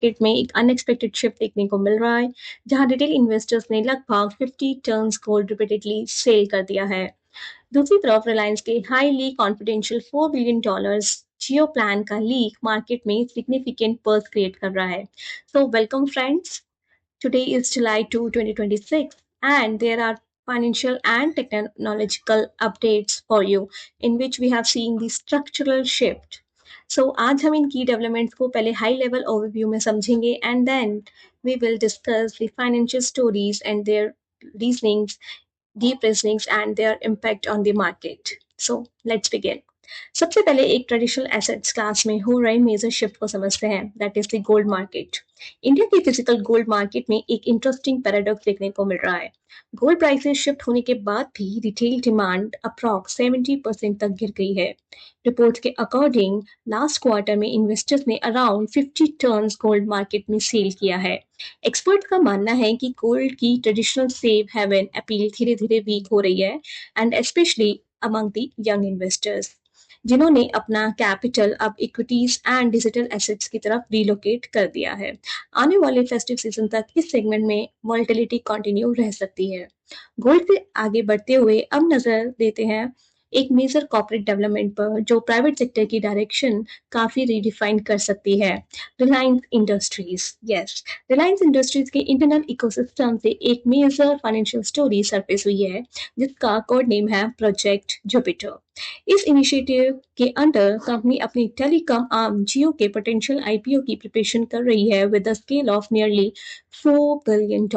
Market में एक unexpected shift देखने को मिल रहा है, जहां रिटेल इन्वेस्टर्स ने लगभग 50 टर्न्स गोल्ड रिपीटेडली सेल कर दिया है। दूसरी तरफ रिलायंस के हाईली कॉन्फिडेंशियल $4 बिलियन जियो प्लान का लीक मार्केट में सिग्निफिकेंट बज़ क्रिएट कर रहा है। So welcome friends, today is July 2, 2026, and there are financial and technological updates for you in which we have seen the structural shift. So आज हम इन की developments को पहले हाई लेवल ओवरव्यू में समझेंगे and then we will discuss the financial stories and their reasonings, deep reasonings and their impact on the market. So let's begin. सबसे पहले एक ट्रेडिशनल एसेट्स क्लास में हो रहे मेजर शिफ्ट को समझते हैं, that is the gold market. India की फिजिकल गोल्ड मार्केट में एक इंटरेस्टिंग पैराडॉक्स देखने को मिल रहा है। गोल्ड प्राइसेस शिफ्ट होने के बाद भी रिटेल डिमांड अप्रॉक्स 70% तक गिर गई है। रिपोर्ट के अकॉर्डिंग लास्ट क्वार्टर में इन्वेस्टर्स ने अराउंड 50 टर्न्स गोल्ड मार्केट में सेल किया है। एक्सपर्ट का मानना है कि गोल्ड की ट्रेडिशनल सेफ हेवन अपील धीरे धीरे वीक हो रही है and specially among the young investors, जिन्होंने अपना कैपिटल अब इक्विटीज एंड डिजिटल एसेट्स की तरफ रिलोकेट कर दिया है। आने वाले फेस्टिव सीजन तक इस सेगमेंट में वॉलेटिलिटी कंटिन्यू रह सकती है। गोल्ड से आगे बढ़ते हुए अब नजर देते हैं एक मेजर कॉर्पोरेट डेवलपमेंट पर जो प्राइवेट सेक्टर की डायरेक्शन काफी रीडिफाइन कर सकती है। Reliance industries, yes, Reliance industries के इंटरनल इकोसिस्टम से एक मेजर फाइनेंशियल स्टोरी सरफेस हुई है, जिसका कोड नेम है प्रोजेक्ट जुपिटर। इस इनिशिएटिव के अंडर कंपनी अपनी टेलीकॉम आर्म जियो के पोटेंशियल आईपीओ की प्रिपरेशन कर रही है with a scale of nearly $4 billion.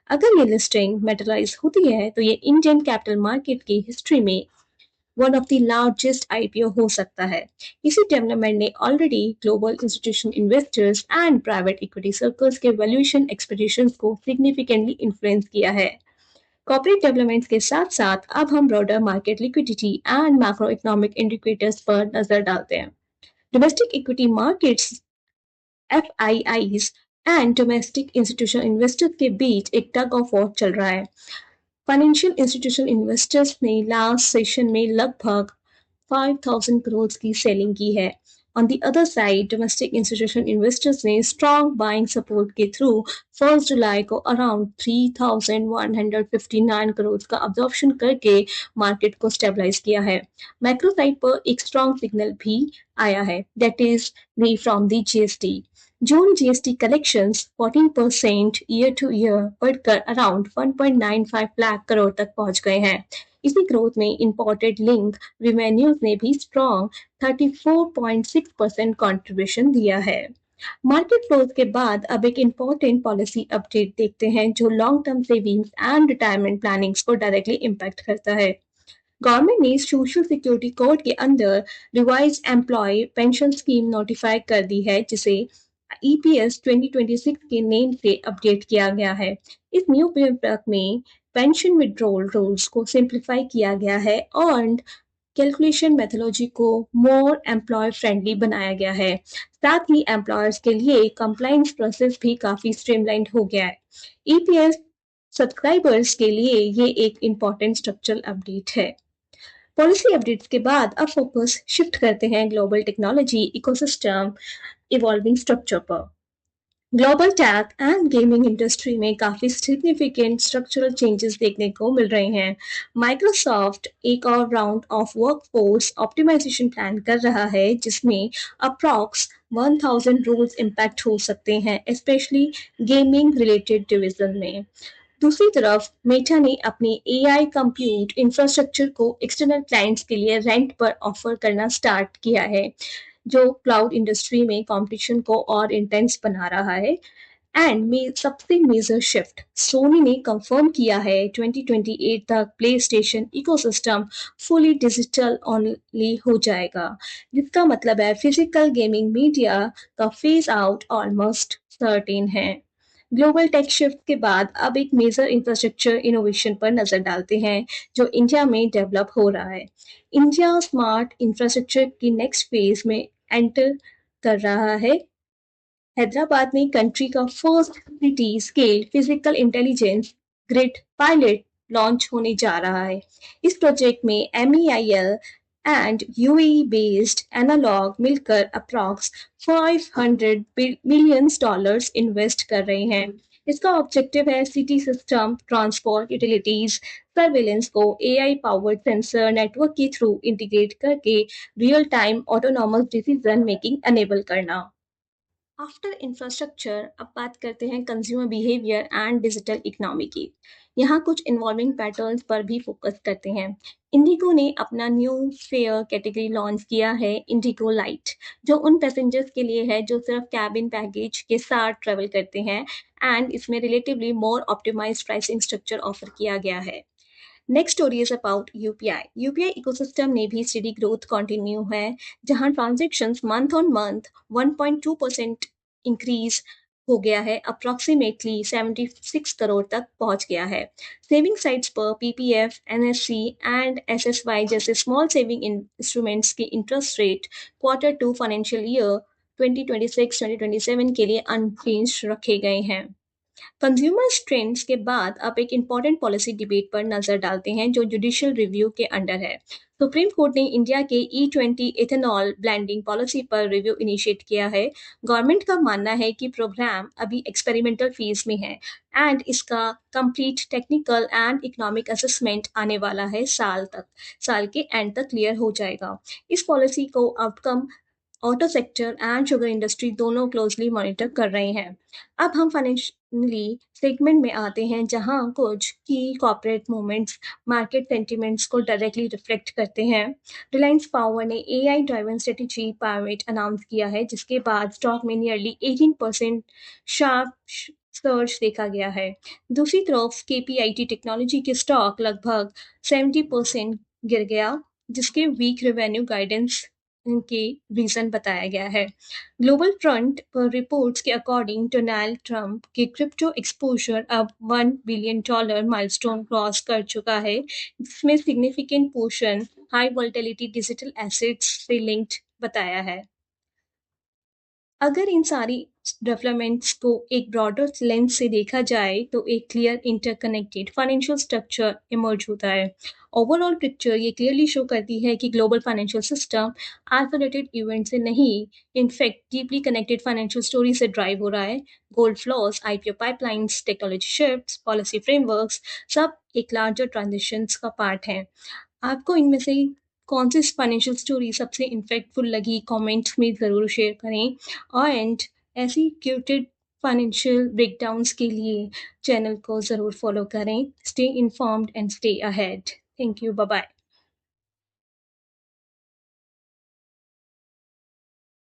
अगर ये लिस्टिंग मेटलाइज होती है तो ये इंडियन कैपिटल मार्केट की हिस्ट्री में one of the largest IPO हो सकता है। इसी डेवलपमेंट ने already global institution investors and private equity circles के वैल्यूएशन एक्सपेक्टेशंस को सिग्निफिकेंटली इन्फ्लुएंस किया है। कॉर्पोरेट डेवलपमेंट्स के साथ साथ अब हम broader market liquidity and macro economic indicators पर नजर डालते हैं। Domestic equity markets FIIs and domestic institutional investors के बीच एक टग ऑफ वॉर चल रहा है। फाइनेंशियल इंस्टीट्यूशनल इन्वेस्टर्स ने लास्ट सेशन में लगभग 5,000 करोड़ की सेलिंग की है। On the other side, domestic institutional investors ने strong buying support के थ्रू 1 जुलाई को अराउंड 3,159 करोड़ का अब्जॉर्प्शन करके मार्केट को स्टेबलाइज किया है। मैक्रो साइड पर एक स्ट्रॉन्ग सिग्नल भी आया है, that is from the GST. June GST collections 14% year two year बढ़कर अराउंड 1.95 लाख करोड़ तक पहुंच गए हैं। इसी ग्रोथ में इंपोर्टेड लिंक रिवेन्यूज ने भी स्ट्रॉन्ग 34.6% कंट्रीब्यूशन दिया है। मार्केट फ्लोज के बाद अब एक इम्पोर्टेंट पॉलिसी अपडेट देखते हैं जो long term savings and retirement plannings को डायरेक्टली इम्पैक्ट करता है। गवर्नमेंट ने सोशल सिक्योरिटी कोड के अंदर revise employ pension scheme notify कर दी है, जिसे ईपीएस 2026 के नेम से अपडेट किया गया है। इस न्यू पेपर में पेंशन विड्रॉल रूल्स को सिंप्लीफाई किया गया है और कैलकुलेशन मेथोलॉजी को मोर एम्प्लॉय फ्रेंडली बनाया गया है। साथ ही एम्प्लॉयर्स के लिए कंप्लायंस प्रोसेस भी काफी स्ट्रीमलाइंड हो गया है। ईपीएस सब्सक्राइबर्स के लिए ये एक इम्पॉर्टेंट स्ट्रक्चरल अपडेट है। पॉलिसी अपडेट्स के बाद अब फोकस शिफ्ट करते हैं global technology ecosystem evolving structure पर। Global tech and gaming industry में काफी सिग्निफिकेंट स्ट्रक्चरल चेंजेस देखने को मिल रहे हैं। माइक्रोसॉफ्ट एक और round of workforce optimization plan कर रहा है, जिसमें अप्रॉक्स 1000 रोल्स इम्पैक्ट हो सकते हैं, स्पेशली गेमिंग रिलेटेड डिवीजन में। दूसरी तरफ मेटा ने अपनी एआई कंप्यूट इंफ्रास्ट्रक्चर को एक्सटर्नल क्लाइंट्स के लिए रेंट पर ऑफर करना स्टार्ट किया है, जो क्लाउड इंडस्ट्री में कंपटीशन को और इंटेंस बना रहा है। एंड में सबसे मेजर शिफ्ट सोनी ने कंफर्म किया है 2028 तक play station ecosystem fully digital only हो जाएगा, जिसका मतलब है फिजिकल गेमिंग मीडिया का फेज आउट ऑलमोस्ट सर्टेन है। ग्लोबल टेक शिफ्ट के बाद अब एक मेजर इंफ्रास्ट्रक्चर इनोवेशन पर नजर डालते हैं जो इंडिया में डेवलप हो रहा है। इंडिया स्मार्ट इंफ्रास्ट्रक्चर की नेक्स्ट फेज में एंटर कर रहा है। हैदराबाद में कंट्री का first city scale physical intelligence grid pilot launch होने जा रहा है। इस प्रोजेक्ट में MEIL and UAE based analog मिलकर अप्रॉक्स 500 मिलियन डॉलर्स इन्वेस्ट कर रहे हैं। इसका ऑब्जेक्टिव है city system, transport, utilities, surveillance को एआई पावर्ड सेंसर नेटवर्क के थ्रू इंटीग्रेट करके real time autonomous decision making enable करना। आफ्टर इंफ्रास्ट्रक्चर अब बात करते हैं consumer behaviour and digital economy की। यहाँ कुछ इन्वॉल्विंग पैटर्न्स पर भी फोकस करते हैं। इंडिगो ने अपना न्यू फेयर कैटेगरी लॉन्च किया है, इंडिगो लाइट, जो उन पैसेंजर्स के लिए है जो सिर्फ कैबिन पैकेज के साथ ट्रेवल करते हैं, एंड इसमें relatively more optimized pricing structure offer किया गया है। Next story is about UPI. UPI ecosystem ने भी स्टेडी ग्रोथ कंटिन्यू है, जहां transactions month on month 1.2% increase हो गया है, अप्रॉक्सीमेटली 76 करोड़ तक पहुंच गया है। सेविंग साइट्स पर पीपीएफ, एनएससी एंड एसएसवाई जैसे स्मॉल सेविंग इंस्ट्रूमेंट्स के interest rate Q2 financial year 2026-2027 के लिए अनचेंज रखे गए हैं। कंज्यूमर्स ट्रेंड्स के बाद अब एक इम्पॉर्टेंट पॉलिसी डिबेट पर नजर डालते हैं जो जुडिशियल रिव्यू के अंडर है। सुप्रीम कोर्ट ने इंडिया के E20 इथेनॉल ब्लेंडिंग पॉलिसी पर रिव्यू इनिशिएट किया है। गवर्नमेंट का मानना है कि प्रोग्राम अभी एक्सपेरिमेंटल फेज में है, एंड इसका complete technical and economic assessment आने वाला है साल के एंड तक क्लियर हो जाएगा। इस पॉलिसी को outcome auto sector and sugar industry दोनों क्लोजली मॉनिटर कर रहे हैं। अब हम फाइनेंशियली सेगमेंट में आते हैं, जहां कुछ की कॉर्पोरेट मूवमेंट्स मार्केट सेंटिमेंट्स को डायरेक्टली रिफ्लेक्ट करते हैं। रिलायंस पावर ने AI driven strategy pirate announce किया है, जिसके बाद स्टॉक में नियरली 18% शार्प सर्ज देखा गया है। दूसरी तरफ केपीआईटी टेक्नोलॉजी के स्टॉक लगभग 70% गिर गया, जिसके वीक रेवेन्यू गाइडेंस के रीजन बताया गया है। ग्लोबल फ्रंट पर रिपोर्ट्स के अकॉर्डिंग डोनाल्ड ट्रंप के क्रिप्टो एक्सपोजर अब $1 बिलियन माइलस्टोन क्रॉस कर चुका है, जिसमें significant portion high volatility digital assets से लिंक्ड बताया है। अगर इन सारी डेवलपमेंट्स को एक ब्रॉडर लेंस से देखा जाए तो एक clear interconnected financial structure emerge होता है। ओवरऑल पिक्चर ये क्लियरली शो करती है कि global financial system isolated event से नहीं, in fact deeply connected financial story से ड्राइव हो रहा है। Gold floss, IPO pipelines, technology shifts, policy frameworks सब एक लार्जर ट्रांजिशंस का पार्ट हैं। आपको इनमें से कौन सी फाइनेंशियल स्टोरी सबसे इम्पैक्टफुल लगी, कमेंट्स में ज़रूर शेयर करें। और एंड ऐसी क्यूटेड फाइनेंशियल ब्रेकडाउन्स के लिए चैनल को ज़रूर फॉलो करें। Stay informed and stay ahead. Thank you, bye bye.